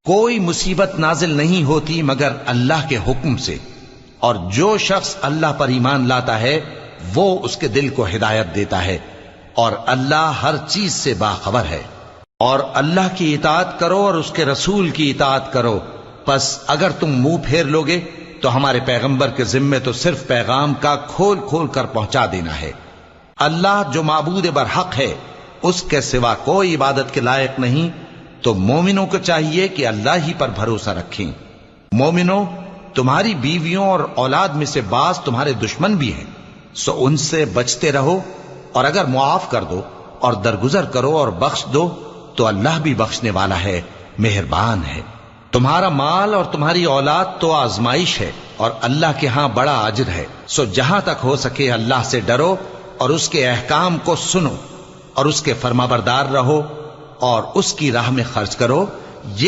کوئی مصیبت نازل نہیں ہوتی مگر اللہ کے حکم سے، اور جو شخص اللہ پر ایمان لاتا ہے وہ اس کے دل کو ہدایت دیتا ہے، اور اللہ ہر چیز سے باخبر ہے۔ اور اللہ کی اطاعت کرو اور اس کے رسول کی اطاعت کرو، پس اگر تم منہ پھیر لوگے تو ہمارے پیغمبر کے ذمے تو صرف پیغام کا کھول کھول کر پہنچا دینا ہے۔ اللہ جو معبود برحق ہے اس کے سوا کوئی عبادت کے لائق نہیں، تو مومنوں کو چاہیے کہ اللہ ہی پر بھروسہ رکھیں۔ مومنوں، تمہاری بیویوں اور اولاد میں سے بعض تمہارے دشمن بھی ہیں، سو ان سے بچتے رہو، اور اگر معاف کر دو اور درگزر کرو اور بخش دو تو اللہ بھی بخشنے والا ہے، مہربان ہے۔ تمہارا مال اور تمہاری اولاد تو آزمائش ہے، اور اللہ کے ہاں بڑا اجر ہے، سو جہاں تک ہو سکے اللہ سے ڈرو اور اس کے احکام کو سنو اور اس کے فرمانبردار رہو اور اس کی راہ میں خرچ کرو، یہ